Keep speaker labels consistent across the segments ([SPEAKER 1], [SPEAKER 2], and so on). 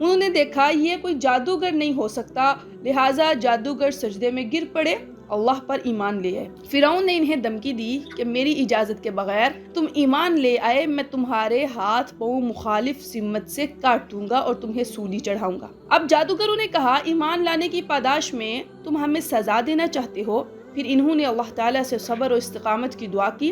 [SPEAKER 1] انہوں نے دیکھا یہ کوئی جادوگر نہیں ہو سکتا، لہٰذا جادوگر سجدے میں گر پڑے، اللہ پر ایمان لے آئے۔ فرعون نے انہیں دھمکی دی کہ میری اجازت کے بغیر تم ایمان لے آئے، میں تمہارے ہاتھ پاؤں مخالف سمت سے کاٹ دوں گا اور تمہیں سولی چڑھاؤں گا۔ اب جادوگروں نے کہا ایمان لانے کی پاداش میں تم ہمیں سزا دینا چاہتے ہو؟ پھر انہوں نے اللہ تعالیٰ سے صبر و استقامت کی دعا کی۔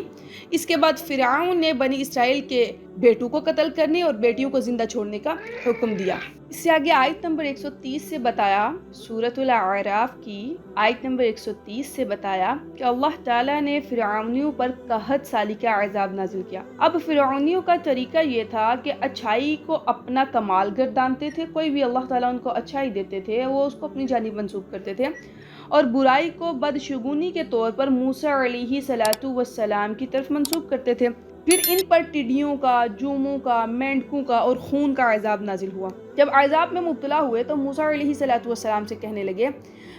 [SPEAKER 1] اس کے بعد فرعون نے بنی اسرائیل کے بیٹوں کو قتل کرنے اور بیٹیوں کو زندہ چھوڑنے کا حکم دیا۔ اس سے آگے آیت نمبر 130 سے بتایا، سورۃ الاعراف کی آیت نمبر 130 سے بتایا کہ اللہ تعالیٰ نے فرعونیوں پر 61 سالی کا عذاب نازل کیا۔ اب فرعونیوں کا طریقہ یہ تھا کہ اچھائی کو اپنا کمال گردانتے تھے، کوئی بھی اللہ تعالیٰ ان کو اچھائی دیتے تھے وہ اس کو اپنی جانب منسوب کرتے تھے، اور برائی کو بدشگونی کے طور پر موسیٰ علیہ السلام کی طرف منسوب کرتے تھے۔ پھر ان پر ٹڈیوں کا، جوموں کا، مینڈکوں کا اور خون کا عذاب نازل ہوا۔ جب عذاب میں مبتلا ہوئے تو موسیٰ علیہ السلام سے کہنے لگے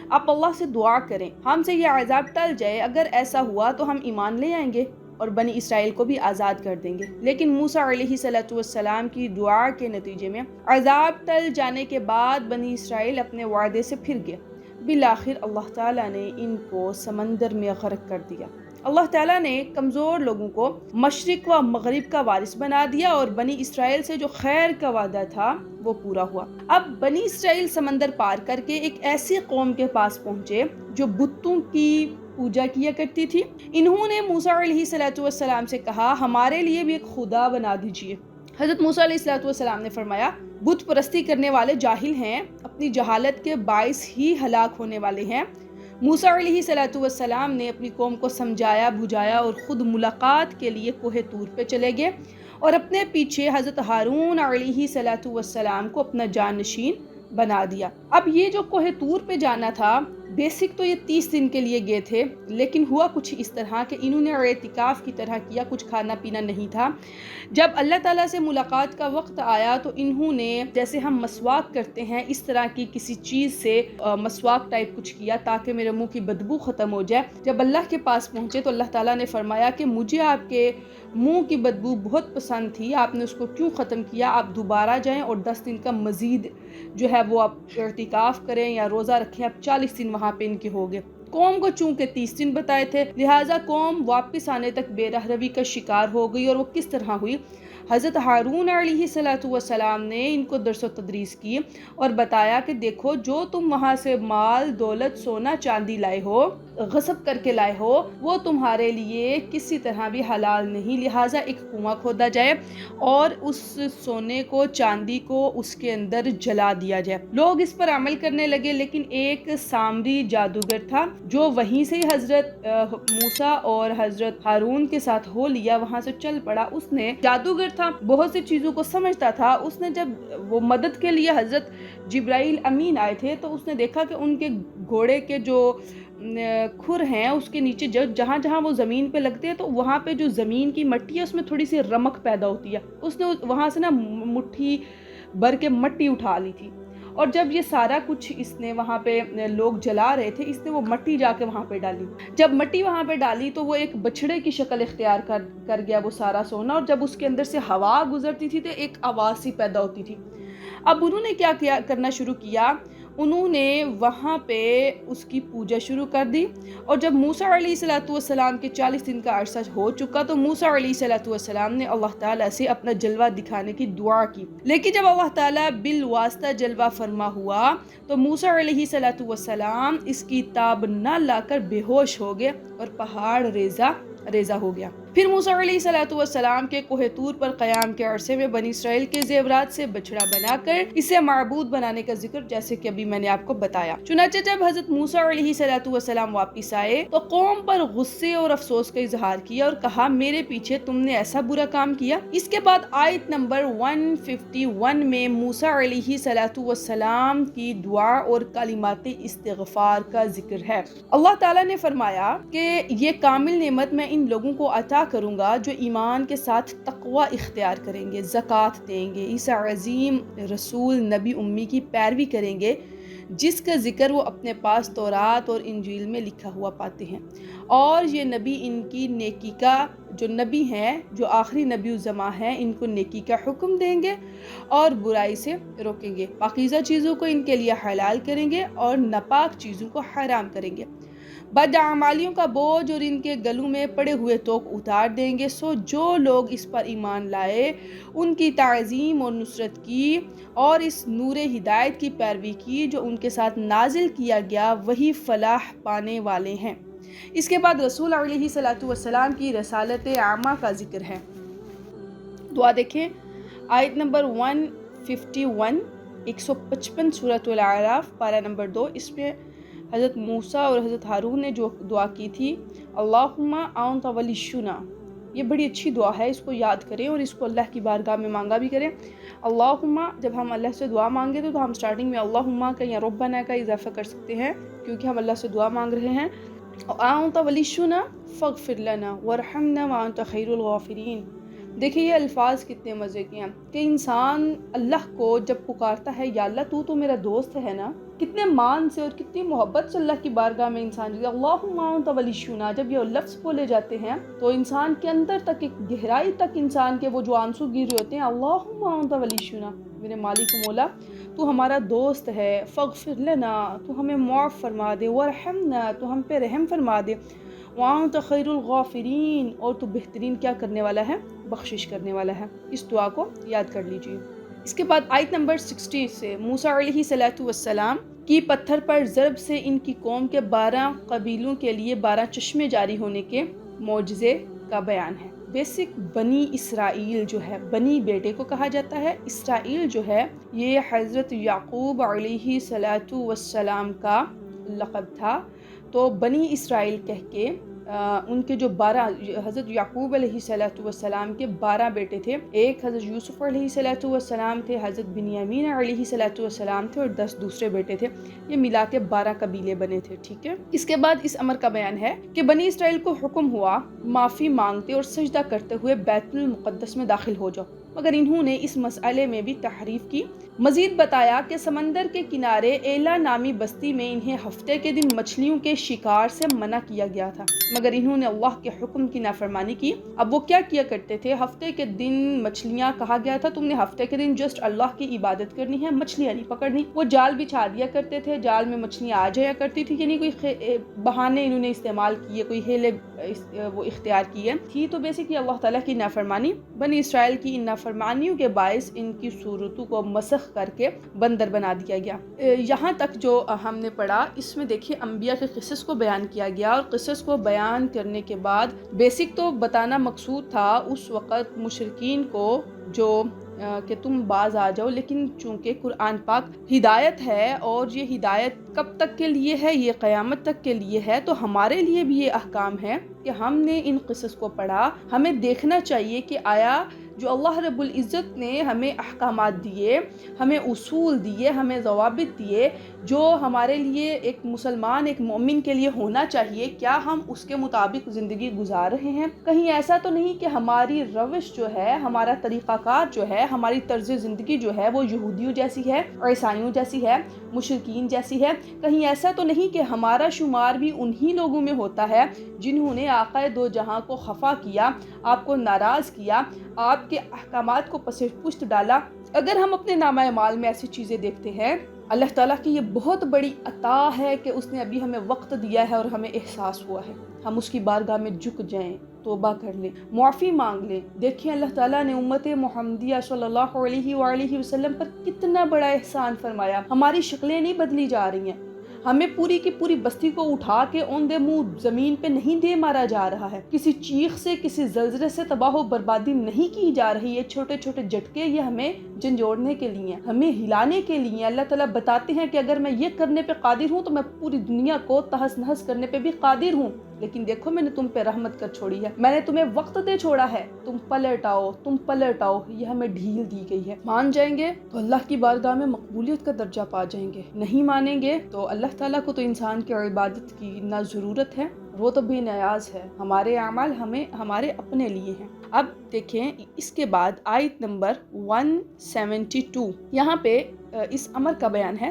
[SPEAKER 1] آپ اللہ سے دعا کریں ہم سے یہ عذاب ٹل جائے، اگر ایسا ہوا تو ہم ایمان لے آئیں گے اور بنی اسرائیل کو بھی آزاد کر دیں گے۔ لیکن موسیٰ علیہ السلام کی دعا کے نتیجے میں عذاب ٹل جانے کے بعد بنی اسرائیل اپنے وعدے سے پھر گئے۔ بالآخر اللہ تعالیٰ نے ان کو سمندر میں غرق کر دیا۔ اللہ تعالیٰ نے کمزور لوگوں کو مشرق و مغرب کا وارث بنا دیا اور بنی اسرائیل سے جو خیر کا وعدہ تھا وہ پورا ہوا۔ اب بنی اسرائیل سمندر پار کر کے ایک ایسی قوم کے پاس پہنچے جو بتوں کی پوجا کیا کرتی تھی۔ انہوں نے موسیٰ علیہ السلام سے کہا ہمارے لیے بھی ایک خدا بنا دیجیے۔ حضرت موسیٰ علیہ السلام نے فرمایا بت پرستی کرنے والے جاہل ہیں، اپنی جہالت کے باعث ہی ہلاک ہونے والے ہیں۔ موسیٰ علیہ السلام نے اپنی قوم کو سمجھایا بجھایا اور خود ملاقات کے لیے کوہ طور پہ چلے گئے اور اپنے پیچھے حضرت ہارون علیہ السلام کو اپنا جانشین بنا دیا۔ اب یہ جو کوہ طور پہ جانا تھا بیسک تو یہ 30 دن کے لیے گئے تھے، لیکن ہوا کچھ اس طرح کہ انہوں نے اعتکاف کی طرح کیا، کچھ کھانا پینا نہیں تھا۔ جب اللہ تعالیٰ سے ملاقات کا وقت آیا تو انہوں نے جیسے ہم مسواک کرتے ہیں اس طرح کی کسی چیز سے مسواک ٹائپ کچھ کیا تاکہ میرے منہ کی بدبو ختم ہو جائے۔ جب اللہ کے پاس پہنچے تو اللہ تعالیٰ نے فرمایا کہ مجھے آپ کے منہ کی بدبو بہت پسند تھی، آپ نے اس کو کیوں ختم کیا؟ آپ دوبارہ جائیں اور 10 دن کا مزید جو ہے وہ آپ اعتکاف کریں یا روزہ رکھیں۔ اب 40 دن وہاں پہ ان کے ہو گئے۔ قوم کو چونکہ 30 دن بتائے تھے، لہٰذا قوم واپس آنے تک بے رہ روی کا شکار ہو گئی، اور وہ کس طرح ہوئی؟ حضرت ہارون علیہ السلام نے ان کو درس و تدریس کی اور بتایا کہ دیکھو جو تم وہاں سے مال دولت سونا چاندی لائے ہو، غصب کر کے لائے ہو، وہ تمہارے لیے کسی طرح بھی حلال نہیں، لہٰذا ایک کنواں کھودا جائے اور اس سونے کو چاندی کو اس کے اندر جلا دیا جائے۔ لوگ اس پر عمل کرنے لگے، لیکن ایک سامری جادوگر تھا جو وہیں سے حضرت موسیٰ اور حضرت ہارون کے ساتھ ہو لیا، وہاں سے چل پڑا۔ اس نے جادوگر تھا، بہت سی چیزوں کو سمجھتا تھا۔ اس نے جب وہ مدد کے لیے حضرت جبرائیل امین آئے تھے تو اس نے دیکھا کہ ان کے گھوڑے کے جو کھر ہیں اس کے نیچے جہاں جہاں وہ زمین پہ لگتے ہیں تو وہاں پہ جو زمین کی مٹی ہے اس میں تھوڑی سی رمک پیدا ہوتی ہے۔ اس نے وہاں سے نا مٹھی بھر کے مٹی اٹھا لی تھی، اور جب یہ سارا کچھ اس نے وہاں پہ لوگ جلا رہے تھے، اس نے وہ مٹی جا کے وہاں پہ ڈالی۔ جب مٹی وہاں پہ ڈالی تو وہ ایک بچھڑے کی شکل اختیار کر گیا وہ سارا سونا، اور جب اس کے اندر سے ہوا گزرتی تھی تو ایک آواز سی پیدا ہوتی تھی۔ اب انہوں نے کیا کرنا شروع کیا، انہوں نے وہاں پہ اس کی پوجا شروع کر دی، اور جب موسیٰ علیہ السلام کے 40 دن کا عرصہ ہو چکا تو موسیٰ علیہ السلام نے اللہ تعالیٰ سے اپنا جلوہ دکھانے کی دعا کی، لیکن جب اللہ تعالیٰ بالواسطہ جلوہ فرما ہوا تو موسیٰ علیہ السلام اس کی تاب نہ لا کر بے ہوش ہو گئے اور پہاڑ ریزہ ہو گیا۔ پھر موسیٰ علیہ السلام کے کوہ طور پر قیام کے عرصے میں بنی اسرائیل کے زیورات سے بچڑا بنا کر اسے معبود بنانے کا ذکر جیسے کہ ابھی میں نے آپ کو بتایا۔ چنانچہ جب حضرت موسیٰ علیہ السلام واپس آئے تو قوم پر غصے اور افسوس کا اظہار کیا اور کہا میرے پیچھے تم نے ایسا برا کام کیا۔ اس کے بعد آیت نمبر 151 میں موسیٰ علیہ السلام کی دعا اور کلمات استغفار کا ذکر ہے۔ اللہ تعالیٰ نے فرمایا کہ یہ کامل نعمت میں ان لوگوں کو عطا کروں گا جو ایمان کے ساتھ تقوی اختیار کریں گے، زکوٰۃ دیں گے، عیسیٰ عظیم رسول نبی امی کی پیروی کریں گے، جس کا ذکر وہ اپنے پاس تورات اور انجیل میں لکھا ہوا پاتے ہیں، اور یہ نبی ان کی نیکی کا، جو نبی ہیں، جو آخری نبی الزماں ہیں، ان کو نیکی کا حکم دیں گے اور برائی سے روکیں گے، پاکیزہ چیزوں کو ان کے لیے حلال کریں گے اور ناپاک چیزوں کو حرام کریں گے، بدعمالیوں کا بوجھ اور ان کے گلوں میں پڑے ہوئے توق اتار دیں گے۔ سو جو لوگ اس پر ایمان لائے، ان کی تعظیم اور نصرت کی اور اس نور ہدایت کی پیروی کی جو ان کے ساتھ نازل کیا گیا، وہی فلاح پانے والے ہیں۔ اس کے بعد رسول علیہ الصلوۃ والسلام کی رسالت عامہ کا ذکر ہے۔ دعا دیکھیں، آیت نمبر 151، 155 سورۃ الاعراف، پارہ نمبر 2۔ اس میں حضرت موسیٰ اور حضرت ہارون نے جو دعا کی تھی، اللہم انت ولینا، یہ بڑی اچھی دعا ہے، اس کو یاد کریں اور اس کو اللہ کی بارگاہ میں مانگا بھی کریں۔ اللہم، جب ہم اللہ سے دعا مانگے تو ہم سٹارٹنگ میں اللہم کا یا ربنا کا اضافہ کر سکتے ہیں، کیونکہ ہم اللہ سے دعا مانگ رہے ہیں۔ انت ولینا فاغفر لنا وارحمنا وانت خیر الغافرین۔ دیکھیں یہ الفاظ کتنے مزے کے ہیں کہ انسان اللہ کو جب پکارتا ہے، یا اللہ تو میرا دوست ہے نا، کتنے مان سے اور کتنی محبت سے اللہ کی بارگاہ میں انسان جاتا ہے۔ اللہم انت ولینا، جب یہ لفظ بولے جاتے ہیں تو انسان کے اندر تک، ایک گہرائی تک انسان کے وہ جو آنسو گر رہے ہوتے ہیں، اللہم انت ولینا، میرے مالک و مولا تو ہمارا دوست ہے، فاغفر لنا، تو ہمیں معاف فرما دے، وارحمنا، تو ہم پہ رحم فرما دے، وانت خیر الغافرین، اور تو بہترین کیا کرنے والا ہے، بخشش کرنے والا ہے۔ اس دعا کو یاد کر لیجیے۔ اس کے بعد آیت نمبر 60 سے موسیٰ علیہ السلام کی پتھر پر ضرب سے ان کی قوم کے 12 قبیلوں کے لیے 12 چشمے جاری ہونے کے معجزے کا بیان ہے۔ بیسک بنی اسرائیل جو ہے، بنی بیٹے کو کہا جاتا ہے، اسرائیل جو ہے یہ حضرت یعقوب علیہ السلام کا لقب تھا، تو بنی اسرائیل کہہ کے ان کے جو 12 حضرت یعقوب علیہ السلام کے 12 بیٹے تھے، ایک حضرت یوسف علیہ السلام تھے، حضرت بنیامین علیہ السلام تھے، اور 10 دوسرے بیٹے تھے، یہ ملا کے 12 قبیلے بنے تھے، ٹھیک ہے۔ اس کے بعد اس امر کا بیان ہے کہ بنی اسرائیل کو حکم ہوا معافی مانگتے اور سجدہ کرتے ہوئے بیت المقدس میں داخل ہو جاؤ، مگر انہوں نے اس مسئلے میں بھی تحریف کی۔ مزید بتایا کہ سمندر کے کنارے ایلا نامی بستی میں انہیں ہفتے کے دن مچھلیوں کے شکار سے منع کیا گیا تھا، مگر انہوں نے اللہ کے حکم کی نافرمانی کی۔ اب وہ کیا کیا کرتے تھے، ہفتے کے دن مچھلیاں کہا گیا تھا تم نے ہفتے کے دن جسٹ اللہ کی عبادت کرنی ہے، مچھلیاں نہیں پکڑنی۔ وہ جال بچھا دیا کرتے تھے، جال میں مچھلیاں آ جایا کرتی تھی، یعنی کوئی بہانے انہوں نے استعمال کیے، کوئی ہیلے وہ اختیار کیے تھی، تو بیسکلی اللہ تعالیٰ کی نافرمانی۔ بنی اسرائیل کی ان نافرمانیوں کے باعث ان کی صورتوں کو مسخ کر کے بندر بنا دیا گیا۔ یہاں تک جو ہم نے پڑھا، اس میں دیکھیے انبیاء کے قصص کو بیان کیا گیا، اور قصص کو بیان کرنے کے بعد بیسک تو بتانا مقصود تھا اس وقت مشرکین کو جو کہ تم باز آ جاؤ، لیکن چونکہ قرآن پاک ہدایت ہے، اور یہ ہدایت کب تک کے لیے ہے، یہ قیامت تک کے لیے ہے، تو ہمارے لیے بھی یہ احکام ہے کہ ہم نے ان قصص کو پڑھا، ہمیں دیکھنا چاہیے کہ آیا جو اللہ رب العزت نے ہمیں احکامات دیے، ہمیں اصول دیے، ہمیں ضوابط دیے، جو ہمارے لیے ایک مسلمان، ایک مومن کے لیے ہونا چاہیے، کیا ہم اس کے مطابق زندگی گزار رہے ہیں؟ کہیں ایسا تو نہیں کہ ہماری روش جو ہے، ہمارا طریقہ کار جو ہے، ہماری طرز زندگی جو ہے وہ یہودیوں جیسی ہے، عیسائیوں جیسی ہے، مشرکین جیسی ہے؟ کہیں ایسا تو نہیں کہ ہمارا شمار بھی انہی لوگوں میں ہوتا ہے جنہوں نے آقا دو جہاں کو خفا کیا، آپ کو ناراض کیا، آپ کے احکامات کو پس پشت ڈالا؟ اگر ہم اپنے نامہ اعمال میں ایسی چیزیں دیکھتے ہیں، اللہ تعالیٰ کی یہ بہت بڑی عطا ہے کہ اس نے ابھی ہمیں وقت دیا ہے اور ہمیں احساس ہوا ہے، ہم اس کی بارگاہ میں جھک جائیں، توبہ کر لیں، معافی مانگ لیں۔ دیکھیں اللہ تعالیٰ نے امت محمدیہ صلی اللہ علیہ وآلہ وسلم پر کتنا بڑا احسان فرمایا۔ ہماری شکلیں نہیں بدلی جا رہی ہیں، ہمیں پوری کی پوری بستی کو اٹھا کے اوندے منہ زمین پہ نہیں دے مارا جا رہا ہے، کسی چیخ سے، کسی زلزلے سے تباہ و بربادی نہیں کی جا رہی ہے۔ چھوٹے چھوٹے جھٹکے یہ ہمیں جھنجھوڑنے کے لیے، ہمیں ہلانے کے لیے۔ اللہ تعالیٰ بتاتے ہیں کہ اگر میں یہ کرنے پہ قادر ہوں تو میں پوری دنیا کو تہس نہس کرنے پہ بھی قادر ہوں، لیکن دیکھو میں نے تم پہ رحمت کر چھوڑی ہے، میں نے تمہیں وقت دے چھوڑا ہے، تم پلٹ آؤ، تم پلٹ آؤ۔ یہ ہمیں ڈھیل دی گئی ہے۔ مان جائیں گے تو اللہ کی بارگاہ میں مقبولیت کا درجہ پا جائیں گے، نہیں مانیں گے تو اللہ تعالیٰ کو تو انسان کی عبادت کی نہ ضرورت ہے، وہ تو بے نیاز ہے، ہمارے اعمال ہمارے اپنے لیے ہیں۔ اب دیکھیں اس کے بعد آیت نمبر 172، یہاں پہ اس امر کا بیان ہے،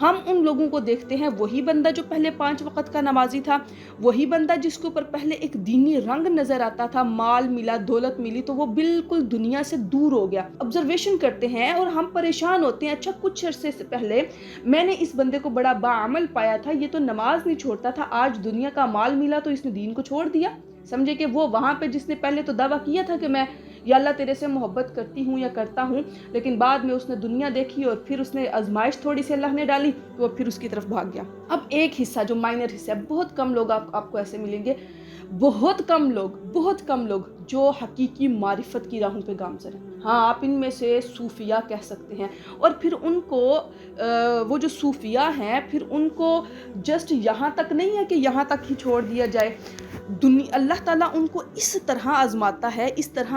[SPEAKER 1] ہم ان لوگوں کو دیکھتے ہیں، وہی بندہ جو پہلے 5 وقت کا نمازی تھا، وہی بندہ جس کے اوپر پہلے ایک دینی رنگ نظر آتا تھا، مال ملا، دولت ملی تو وہ بالکل دنیا سے دور ہو گیا۔ آبزرویشن کرتے ہیں اور ہم پریشان ہوتے ہیں، اچھا کچھ عرصے سے پہلے میں نے اس بندے کو بڑا باعمل پایا تھا، یہ تو نماز نہیں چھوڑتا تھا، آج دنیا کا مال ملا تو اس نے دین کو چھوڑ دیا۔ سمجھے کہ وہ وہاں پہ جس نے پہلے تو دعویٰ کیا تھا کہ میں یا اللہ تیرے سے محبت کرتی ہوں یا کرتا ہوں، لیکن بعد میں اس نے دنیا دیکھی اور پھر اس نے آزمائش تھوڑی سی اللہ نے ڈالی تو وہ پھر اس کی طرف بھاگ گیا۔ اب ایک حصہ جو مائنر حصہ ہے، بہت کم لوگ آپ کو ایسے ملیں گے، بہت کم لوگ جو حقیقی معرفت کی راہوں پہ گامزن ہیں۔ ہاں، آپ ان میں سے صوفیاء کہہ سکتے ہیں، اور پھر ان کو وہ جو صوفیاء ہیں پھر ان کو جسٹ یہاں تک نہیں ہے کہ یہاں تک ہی چھوڑ دیا جائے، اللہ تعالیٰ ان کو اس طرح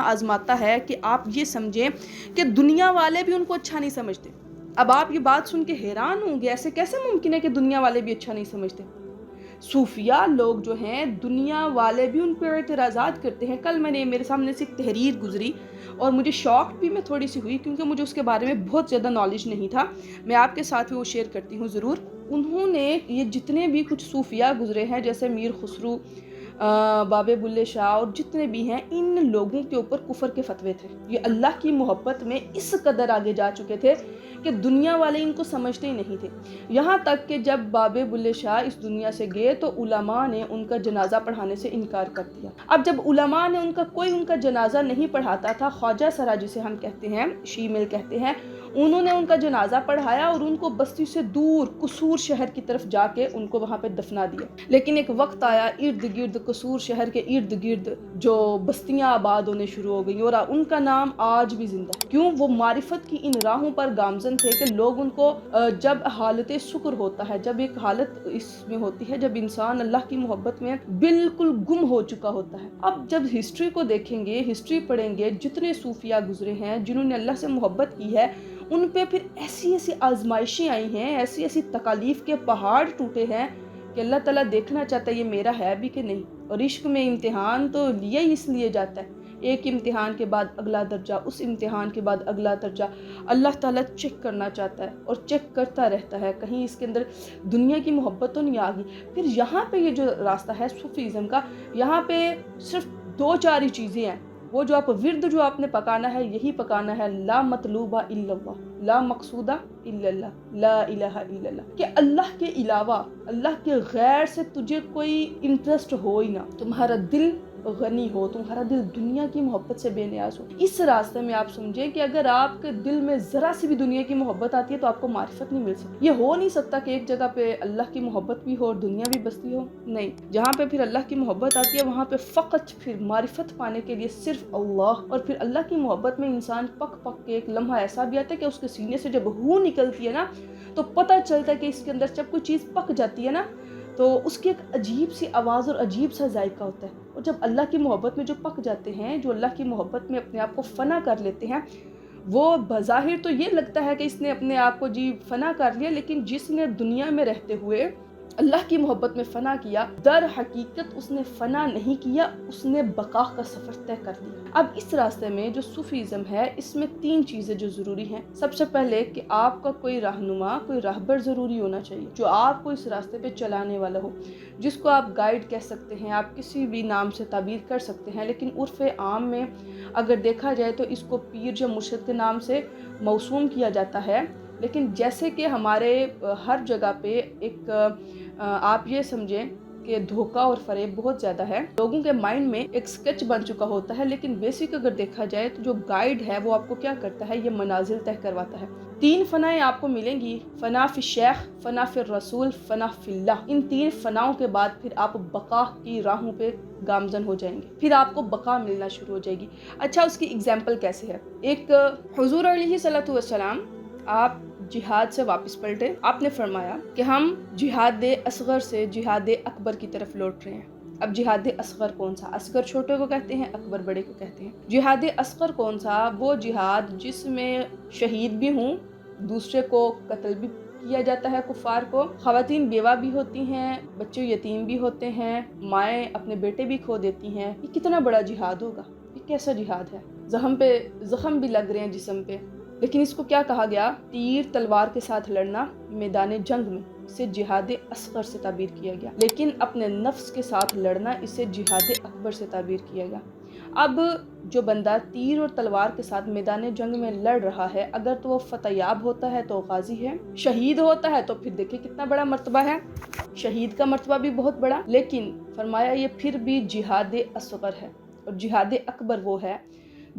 [SPEAKER 1] آزماتا ہے کہ آپ یہ سمجھیں کہ دنیا والے بھی ان کو اچھا نہیں سمجھتے۔ اب آپ یہ بات سن کے حیران ہوں گے، ایسے کیسے ممکن ہے کہ دنیا والے بھی اچھا نہیں سمجھتے؟ صوفیاء لوگ جو ہیں، دنیا والے بھی ان پر اعتراضات کرتے ہیں۔ کل میرے سامنے سے ایک تحریر گزری اور مجھے شوق بھی میں تھوڑی سی ہوئی، کیونکہ مجھے اس کے بارے میں بہت زیادہ نالج نہیں تھا۔ میں آپ کے ساتھ بھی وہ شیئر کرتی ہوں ضرور۔ انہوں نے یہ جتنے بھی کچھ صوفیاء گزرے ہیں، جیسے میر خسرو، بابے بلے شاہ اور جتنے بھی ہیں، ان لوگوں کے اوپر کفر کے فتوے تھے۔ یہ اللہ کی محبت میں اس قدر آگے جا چکے تھے کہ دنیا والے ان کو سمجھتے ہی نہیں تھے۔ یہاں تک کہ جب بابے بلے شاہ اس دنیا سے گئے تو علماء نے ان کا جنازہ پڑھانے سے انکار کر دیا۔ اب جب علماء نے ان کا جنازہ نہیں پڑھاتا تھا، خواجہ سرا جسے ہم کہتے ہیں، شیمل کہتے ہیں، انہوں نے ان کا جنازہ پڑھایا اور ان کو بستی سے دور قصور شہر کی طرف جا کے ان کو وہاں پہ دفنا دیا۔ لیکن ایک وقت آیا، ارد گرد قصور شہر کے ارد گرد جو بستیاں آباد ہونے شروع ہو گئی، اور ان کا نام آج بھی زندہ ہے۔ کیوں؟ وہ معرفت کی ان راہوں پر گامزن تھے کہ لوگ ان کو جب حالت شکر ہوتا ہے، جب ایک حالت اس میں ہوتی ہے جب انسان اللہ کی محبت میں بالکل گم ہو چکا ہوتا ہے۔ اب جب ہسٹری کو دیکھیں گے، ہسٹری پڑھیں گے، جتنے صوفیاء گزرے ہیں جنہوں نے اللہ سے محبت کی ہے، ان پہ پھر ایسی آزمائشیں آئی ہیں، ایسی تکالیف کے پہاڑ ٹوٹے ہیں کہ اللہ تعالیٰ دیکھنا چاہتا ہے یہ میرا ہے بھی کہ نہیں۔ اور عشق میں امتحان تو لیا ہی اس لیے جاتا ہے، ایک امتحان کے بعد اگلا درجہ، اس امتحان کے بعد اگلا درجہ، اللہ تعالیٰ چیک کرنا چاہتا ہے اور چیک کرتا رہتا ہے، کہیں اس کے اندر دنیا کی محبت تو نہیں آ گئی۔ پھر یہاں پہ یہ جو راستہ ہے صوفیزم کا، یہاں پہ صرف 2-4 ہی چیزیں ہیں۔ وہ جو آپ نے پکانا ہے، یہی پکانا ہے، لا مطلوبہ الا اللہ، لا مقصودہ الا اللہ، لا الہ الا اللہ، کہ اللہ کے علاوہ، اللہ کے غیر سے تجھے کوئی انٹرسٹ ہو ہی نہ، تمہارا دل غنی ہو، تمہارا دل دنیا کی محبت سے بے نیاز ہو۔ اس راستے میں آپ سمجھیں کہ اگر آپ کے دل میں ذرا سی بھی دنیا کی محبت آتی ہے تو آپ کو معرفت نہیں مل سکتی۔ یہ ہو نہیں سکتا کہ ایک جگہ پہ اللہ کی محبت بھی ہو اور دنیا بھی بستی ہو، نہیں۔ جہاں پہ پھر اللہ کی محبت آتی ہے وہاں پہ فقط پھر معرفت پانے کے لیے صرف اللہ، اور پھر اللہ کی محبت میں انسان پک پک کے ایک لمحہ ایسا بھی آتا ہے کہ اس کے سینے سے جب روح نکلتی ہے نا تو پتہ چلتا ہے کہ اس کے اندر جب کوئی چیز پک جاتی ہے نا تو اس کی ایک عجیب سی آواز اور عجیب سا ذائقہ ہوتا ہے۔ اور جب اللہ کی محبت میں جو پک جاتے ہیں، جو اللہ کی محبت میں اپنے آپ کو فنا کر لیتے ہیں، وہ بظاہر تو یہ لگتا ہے کہ اس نے اپنے آپ کو فنا کر لیا، لیکن جس نے دنیا میں رہتے ہوئے اللہ کی محبت میں فنا کیا، در حقیقت اس نے فنا نہیں کیا، اس نے بقا کا سفر طے کر لیا۔ اب اس راستے میں جو صوفیزم ہے، اس میں 3 چیزیں جو ضروری ہیں۔ سب سے پہلے کہ آپ کا کوئی رہنما، کوئی راہبر ضروری ہونا چاہیے جو آپ کو اس راستے پہ چلانے والا ہو، جس کو آپ گائیڈ کہہ سکتے ہیں، آپ کسی بھی نام سے تعبیر کر سکتے ہیں، لیکن عرف عام میں اگر دیکھا جائے تو اس کو پیر یا مرشد کے نام سے موسوم کیا جاتا ہے۔ لیکن جیسے کہ ہمارے ہر جگہ پہ ایک آپ یہ سمجھیں کہ دھوکہ اور فریب بہت زیادہ ہے، لوگوں کے مائنڈ میں ایک سکیچ بن چکا ہوتا ہے، لیکن بیسک اگر دیکھا جائے تو جو گائیڈ ہے وہ آپ کو کیا کرتا ہے، یہ منازل طے کرواتا ہے۔ 3 فنائیں آپ کو ملیں گی، فنا فی الشیخ، فنا فی الرسول، فنا فی اللہ۔ ان 3 فناؤں کے بعد پھر آپ بقا کی راہوں پہ گامزن ہو جائیں گے، پھر آپ کو بقا ملنا شروع ہو جائے گی۔ اچھا، اس کی اگزامپل کیسے ہے؟ ایک حضور علیہ صلاۃ والسلام آپ جہاد سے واپس پلٹے، آپ نے فرمایا کہ ہم جہاد اصغر سے جہاد اکبر کی طرف لوٹ رہے ہیں۔ اب جہاد اصغر کون سا؟ اصغر چھوٹے کو کہتے ہیں، اکبر بڑے کو کہتے ہیں۔ جہاد اصغر کون سا؟ وہ جہاد جس میں شہید بھی ہوں، دوسرے کو قتل بھی کیا جاتا ہے، کفار کو، خواتین بیوہ بھی ہوتی ہیں، بچے یتیم بھی ہوتے ہیں، مائیں اپنے بیٹے بھی کھو دیتی ہیں۔ یہ کتنا بڑا جہاد ہوگا، یہ کیسا جہاد ہے؟ زخم بھی لگ رہے ہیں جسم پہ، لیکن اس کو کیا کہا گیا؟ تیر تلوار کے ساتھ لڑنا میدان جنگ میں، اسے جہاد اصغر سے تعبیر کیا گیا، لیکن اپنے نفس کے ساتھ لڑنا اسے جہاد اکبر سے تعبیر کیا گیا۔ اب جو بندہ تیر اور تلوار کے ساتھ میدان جنگ میں لڑ رہا ہے، اگر تو وہ فتح یاب ہوتا ہے تو غازی ہے، شہید ہوتا ہے تو پھر دیکھیں کتنا بڑا مرتبہ ہے، شہید کا مرتبہ بھی بہت بڑا۔ لیکن فرمایا یہ پھر بھی جہاد اصغر ہے، اور جہاد اکبر وہ ہے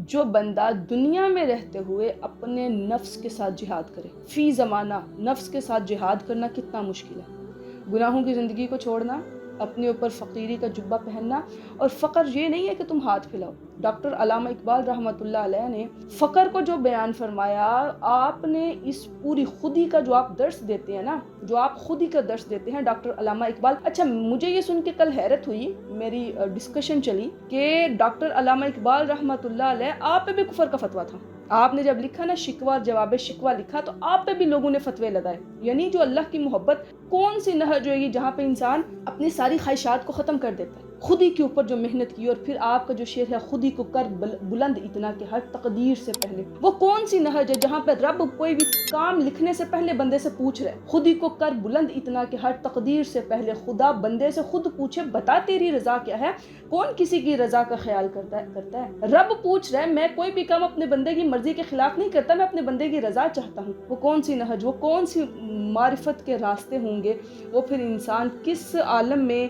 [SPEAKER 1] جو بندہ دنیا میں رہتے ہوئے اپنے نفس کے ساتھ جہاد کرے۔ فی زمانہ نفس کے ساتھ جہاد کرنا کتنا مشکل ہے، گناہوں کی زندگی کو چھوڑنا، اپنے اوپر فقیری کا جبہ پہننا، اور فقر یہ نہیں ہے کہ تم ہاتھ پھیلاؤ۔ ڈاکٹر علامہ اقبال رحمۃ اللہ علیہ نے فقر کو جو بیان فرمایا، آپ نے اس پوری خودی کا جو آپ درس دیتے ہیں نا، جو آپ خودی کا درس دیتے ہیں ڈاکٹر علامہ اقبال۔ اچھا، مجھے یہ سن کے کل حیرت ہوئی، میری ڈسکشن چلی کہ ڈاکٹر علامہ اقبال رحمۃ اللہ علیہ آپ پہ بھی کفر کا فتویٰ تھا۔ آپ نے جب لکھا نا شکوہ جواب شکوہ لکھا، تو آپ پہ بھی لوگوں نے فتوے لگائے۔ یعنی جو اللہ کی محبت کون سی نہج ہوئے گی جہاں پہ انسان اپنی ساری خواہشات کو ختم کر دیتا ہے، خودی کے اوپر جو محنت کی۔ اور پھر آپ کا جو شعر ہے، خودی کو کر بلند اتنا کہ ہر تقدیر سے پہلے، وہ کون سی نہج ہے جہاں پہ رب کوئی بھی کام لکھنے سے پہلے بندے سے پوچھ رہے، خودی کو کر بلند اتنا کہ ہر تقدیر سے پہلے خدا بندے سے خود پوچھے بتا تیری رضا کیا ہے۔ کون کسی کی رضا کا خیال کرتا ہے؟ رب پوچھ رہے، میں کوئی بھی کام اپنے بندے کی مرضی کے خلاف نہیں کرتا، میں اپنے بندے کی رضا چاہتا ہوں۔ وہ کون سی نہج، وہ کون سی معرفت کے راستے ہوں گے، وہ پھر انسان کس عالم میں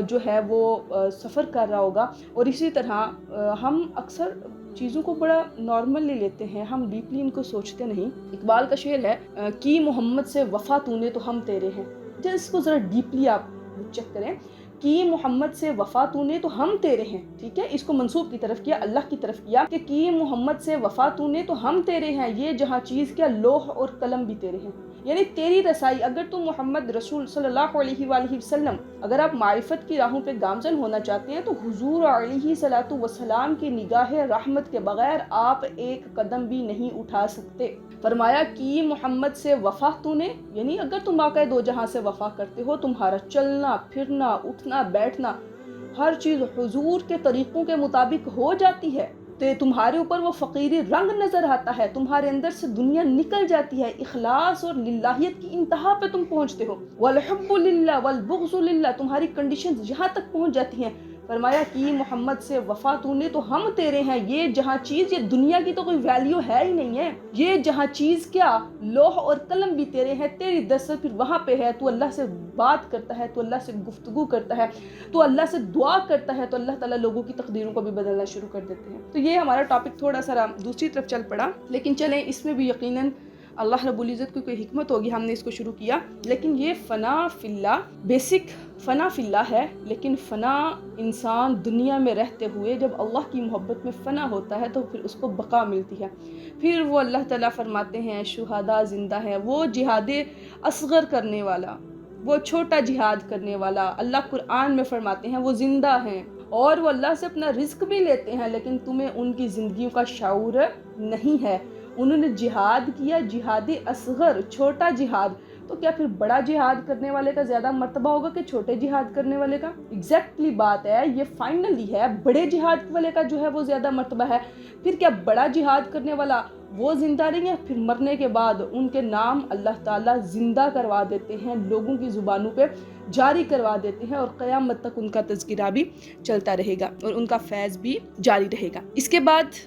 [SPEAKER 1] جو ہے وہ سفر کر رہا ہوگا۔ اور اسی طرح ہم اکثر چیزوں کو بڑا نارملی لیتے ہیں، ہم ڈیپلی ان کو سوچتے نہیں۔ اقبال کا شعر ہے کہ محمد سے وفا تو نے تو ہم تیرے ہیں۔ جب اس کو ذرا ڈیپلی آپ چیک کریں کہ محمد سے وفا تو نے تو ہم تیرے ہیں، ٹھیک ہے، اس کو منسوب کی طرف کیا، اللہ کی طرف کیا کہ محمد سے وفا تو نے تو ہم تیرے ہیں، یہ جہاں چیز کیا لوح اور قلم بھی تیرے ہیں۔ یعنی تیری رسائی، اگر تم محمد رسول صلی اللہ علیہ وآلہ وسلم، اگر آپ معرفت کی راہوں پہ گامزن ہونا چاہتے ہیں، تو حضور علیہ صلاۃ وسلام کی نگاہ رحمت کے بغیر آپ ایک قدم بھی نہیں اٹھا سکتے۔ فرمایا کہ محمد سے وفا تو نے، یعنی اگر تم آقا دو جہاں سے وفا کرتے ہو، تمہارا چلنا پھرنا اٹھنا بیٹھنا ہر چیز حضور کے طریقوں کے مطابق ہو جاتی ہے، تو تمہارے اوپر وہ فقیری رنگ نظر آتا ہے، تمہارے اندر سے دنیا نکل جاتی ہے، اخلاص اور للہیت کی انتہا پہ تم پہنچتے ہو، والحب للہ والبغض للہ، تمہاری کنڈیشنز یہاں تک پہنچ جاتی ہیں۔ فرمایا کہ محمد سے وفا تو نے تو ہم تیرے ہیں، یہ جہاں چیز، یہ دنیا کی تو کوئی ویلیو ہے ہی نہیں ہے، یہ جہاں چیز کیا لوح اور قلم بھی تیرے ہیں، تیری دسترس پھر وہاں پہ ہے، تو اللہ سے بات کرتا ہے، تو اللہ سے گفتگو کرتا ہے، تو اللہ سے دعا کرتا ہے، تو اللہ تعالیٰ لوگوں کی تقدیروں کو بھی بدلنا شروع کر دیتے ہیں۔ تو یہ ہمارا ٹاپک تھوڑا سا دوسری طرف چل پڑا، لیکن چلیں اس میں بھی یقیناً اللہ رب العزت کی کوئی حکمت ہوگی، ہم نے اس کو شروع کیا۔ لیکن یہ فنا فی اللہ، بیسک فنا فی اللہ ہے، لیکن فنا انسان دنیا میں رہتے ہوئے جب اللہ کی محبت میں فنا ہوتا ہے تو پھر اس کو بقا ملتی ہے۔ پھر وہ اللہ تعالیٰ فرماتے ہیں شہداء زندہ ہے، وہ جہاد اصغر کرنے والا، وہ چھوٹا جہاد کرنے والا، اللہ قرآن میں فرماتے ہیں وہ زندہ ہیں، اور وہ اللہ سے اپنا رزق بھی لیتے ہیں، لیکن تمہیں ان کی زندگیوں کا شعور نہیں ہے۔ انہوں نے جہاد کیا، جہاد اصغر، چھوٹا جہاد، تو کیا پھر بڑا جہاد کرنے والے کا زیادہ مرتبہ ہوگا کہ چھوٹے جہاد کرنے والے کا؟ ایگزیکٹلی بات ہے، یہ فائنلی ہے، بڑے جہاد والے کا جو ہے وہ زیادہ مرتبہ ہے۔ پھر کیا بڑا جہاد کرنے والا وہ زندہ نہیں ہے؟ پھر مرنے کے بعد ان کے نام اللہ تعالیٰ زندہ کروا دیتے ہیں، لوگوں کی زبانوں پہ جاری کروا دیتے ہیں، اور قیامت تک ان کا تذکرہ بھی چلتا رہے گا اور ان کا فیض بھی جاری رہے گا۔ اس کے بعد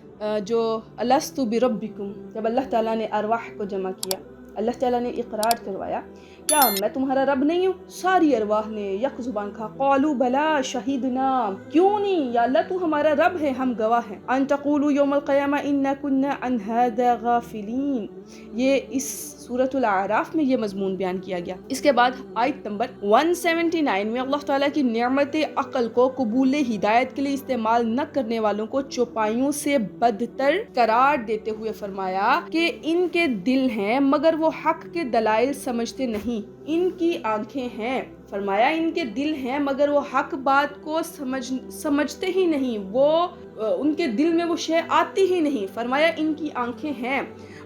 [SPEAKER 1] جو الست بربکم، جب اللہ تعالیٰ نے ارواح کو جمع کیا، اللہ تعالیٰ نے اقرار کروایا کیا میں تمہارا رب نہیں ہوں؟ ساری ارواح نے یک زبان کہا قالوا بلا شہیدنا، کیوں نہیں یا اللہ تو ہمارا رب ہے، ہم گواہ ہیں، ان تقولوا یوم القیامہ انا کنا عن ھذا غافلین۔ یہ اس سورۃ الاعراف میں یہ مضمون بیان کیا گیا۔ اس کے بعد آیت نمبر 179 میں اللہ تعالیٰ کی نعمت عقل کو قبول ہدایت کے لیے استعمال نہ کرنے والوں کو چوپائیوں سے بدتر قرار دیتے ہوئے فرمایا کہ ان کے دل ہیں مگر وہ حق کے دلائل سمجھتے نہیں، ان کی آنکھیں ہیں، فرمایا ان کے دل ہیں مگر وہ حق بات کو سمجھتے ہی نہیں، وہ ان کے دل میں وہ شے آتی ہی نہیں، فرمایا ان کی آنکھیں ہیں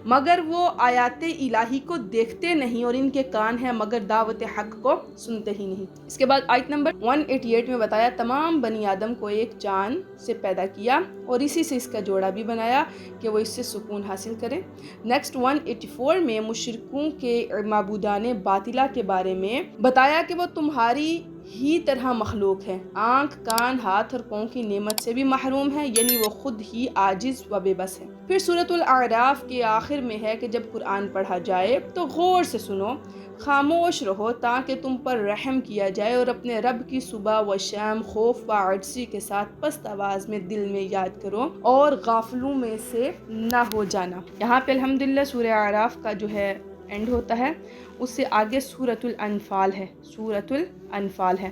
[SPEAKER 1] مگر وہ آیات الہی کو دیکھتے نہیں اور ان کے کان ہیں مگر دعوت حق کو سنتے ہی نہیں۔ اس کے بعد آیت نمبر 188 میں بتایا تمام بنی آدم کو ایک جان سے پیدا کیا اور اسی سے اس کا جوڑا بھی بنایا کہ وہ اس سے سکون حاصل کریں۔ نیکسٹ 184 میں مشرکوں کے معبودان باطلہ کے بارے میں بتایا کہ وہ تمہاری ہی طرح مخلوق ہے، آنکھ، کان، ہاتھ اور پاؤں کی نعمت سے بھی محروم ہے، یعنی وہ خود ہی عاجز و بے بس ہے۔ پھر سورۃ الاعراف کے آخر میں ہے کہ جب قرآن پڑھا جائے تو غور سے سنو، خاموش رہو تاکہ تم پر رحم کیا جائے اور اپنے رب کی صبح و شام خوف و عاجزی کے ساتھ پست آواز میں دل میں یاد کرو اور غافلوں میں سے نہ ہو جانا۔ یہاں پہ الحمدللہ سورہ اعراف کا جو ہے اینڈ ہوتا ہے، اس سے آگے سورۃ الانفال ہے، سورۃ الانفال ہے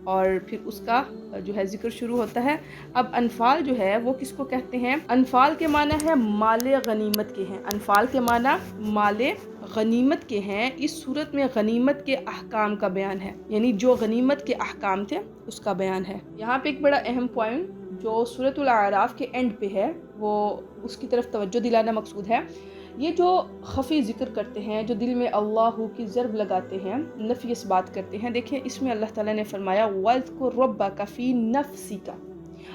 [SPEAKER 1] اور پھر اس کا جو ہے ذکر شروع ہوتا ہے۔ اب انفال جو ہے وہ کس کو کہتے ہیں؟ انفال کے معنی ہے مال غنیمت کے ہیں، انفال کے معنی مال غنیمت کے ہیں۔ اس صورت میں غنیمت کے احکام کا بیان ہے، یعنی جو غنیمت کے احکام تھے اس کا بیان ہے۔ یہاں پہ ایک بڑا اہم پوائنٹ جو سورۃ الاعراف کے اینڈ پہ ہے وہ اس کی طرف توجہ دلانا مقصود ہے۔ یہ جو خفی ذکر کرتے ہیں، جو دل میں اللہ کی ضرب لگاتے ہیں، نفی اس بات کرتے ہیں، دیکھیں اس میں اللہ تعالیٰ نے فرمایا وَاذْكُرْ رَبَّكَ فِي نَفْسِكَ۔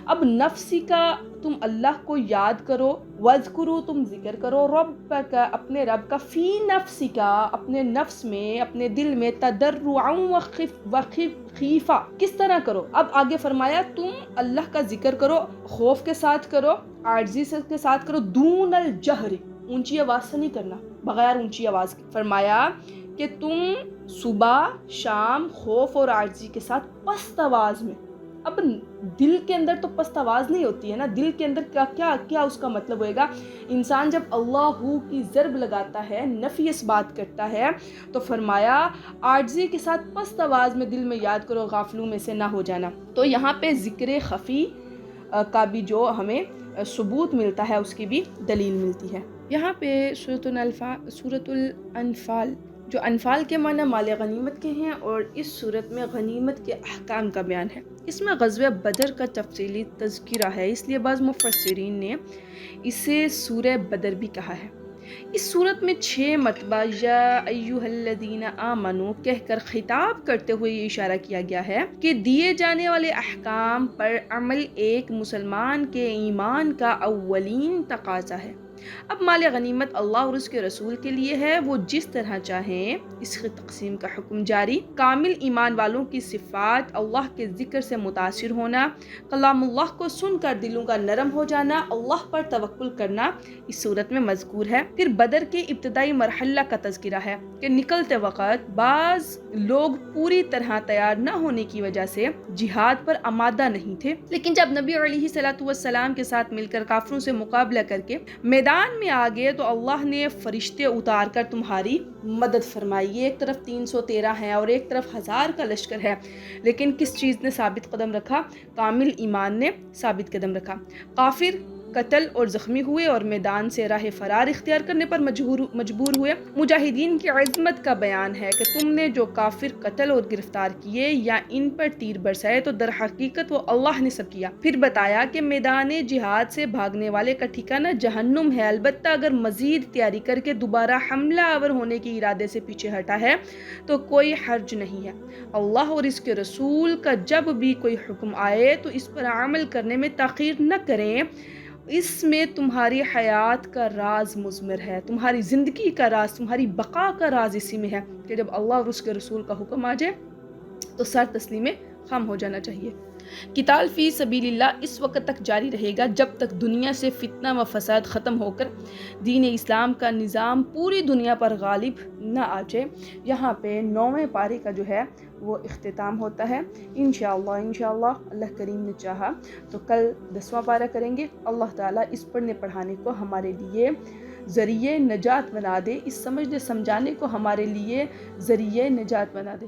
[SPEAKER 1] اب نفسی کا تم اللہ کو یاد کرو، وَاذْكُرُوا تم ذکر کرو، رَبَّكَ اپنے رب کا، فی نَفْسِكَ اپنے نفس میں، اپنے دل میں، تَضَرُّعًا وَخِیفَةً کس طرح کرو؟ اب آگے فرمایا تم اللہ کا ذکر کرو، خوف کے ساتھ کرو، عاجزی کے ساتھ کرو، دون الجہر اونچی آواز سے نہیں کرنا، بغیر اونچی آواز کے۔ فرمایا کہ تم صبح شام خوف اور عاجزی کے ساتھ پست آواز میں۔ اب دل کے اندر تو پست آواز نہیں ہوتی ہے نا، دل کے اندر کیا اس کا مطلب ہوئے گا؟ انسان جب اللہ کی ضرب لگاتا ہے، نفی اس بات کرتا ہے، تو فرمایا عاجزی کے ساتھ پست آواز میں دل میں یاد کرو، غافلوں میں سے نہ ہو جانا۔ تو یہاں پہ ذکر خفی کا بھی جو ہمیں ثبوت ملتا ہے اس کی بھی دلیل ملتی ہے۔ یہاں پہ سورۃ الانفال جو انفال کے معنی مال غنیمت کے ہیں اور اس صورت میں غنیمت کے احکام کا بیان ہے۔ اس میں غزوہ بدر کا تفصیلی تذکرہ ہے، اس لیے بعض مفسرین نے اسے سورہ بدر بھی کہا ہے۔ اس صورت میں 6 مرتبہ یا ایھا الذین آمنو کہہ کر خطاب کرتے ہوئے یہ اشارہ کیا گیا ہے کہ دیے جانے والے احکام پر عمل ایک مسلمان کے ایمان کا اولین تقاضا ہے۔ اب مال غنیمت اللہ اور اس کے رسول کے لیے ہے، وہ جس طرح چاہیں اس کی تقسیم کا حکم جاری۔ کامل ایمان والوں کی صفات اللہ کے ذکر سے متاثر ہونا، کلام اللہ کو سن کر دلوں کا نرم ہو جانا، اللہ پر توکل کرنا اس صورت میں مذکور ہے۔ پھر بدر کے ابتدائی مرحلہ کا تذکرہ ہے کہ نکلتے وقت بعض لوگ پوری طرح تیار نہ ہونے کی وجہ سے جہاد پر آمادہ نہیں تھے، لیکن جب نبی علیہ الصلوۃ والسلام کے ساتھ مل کر کافروں سے مقابلہ کر کے میدان میں آگے تو اللہ نے فرشتے اتار کر تمہاری مدد فرمائی۔ ایک طرف 313 ہیں اور ایک طرف 1000 کا لشکر ہے، لیکن کس چیز نے ثابت قدم رکھا؟ کامل ایمان نے ثابت قدم رکھا۔ کافر قتل اور زخمی ہوئے اور میدان سے راہ فرار اختیار کرنے پر مجبور ہوئے۔ مجاہدین کی عظمت کا بیان ہے کہ تم نے جو کافر قتل اور گرفتار کیے یا ان پر تیر برسائے تو در حقیقت وہ اللہ نے سب کیا۔ پھر بتایا کہ میدان جہاد سے بھاگنے والے کا ٹھکانہ جہنم ہے، البتہ اگر مزید تیاری کر کے دوبارہ حملہ آور ہونے کے ارادے سے پیچھے ہٹا ہے تو کوئی حرج نہیں ہے۔ اللہ اور اس کے رسول کا جب بھی کوئی حکم آئے تو اس پر عمل کرنے میں تاخیر نہ کریں، اس میں تمہاری حیات کا راز مضمر ہے، تمہاری زندگی کا راز، تمہاری بقا کا راز اسی میں ہے کہ جب اللہ اور اس کے رسول کا حکم آ جائے تو سر تسلیم خم ہو جانا چاہیے۔ قتال فی سبیل اللہ اس وقت تک جاری رہے گا جب تک دنیا سے فتنہ و فساد ختم ہو کر دین اسلام کا نظام پوری دنیا پر غالب نہ آ جائے۔ یہاں پہ 9ویں پارے کا جو ہے وہ اختتام ہوتا ہے۔ انشاءاللہ اللہ کریم نے چاہا تو کل 10واں پارہ کریں گے۔ اللہ تعالیٰ اس پڑھنے پڑھانے کو ہمارے لیے ذریعہ نجات بنا دے، اس سمجھنے سمجھانے کو ہمارے لیے ذریعہ نجات بنا دے۔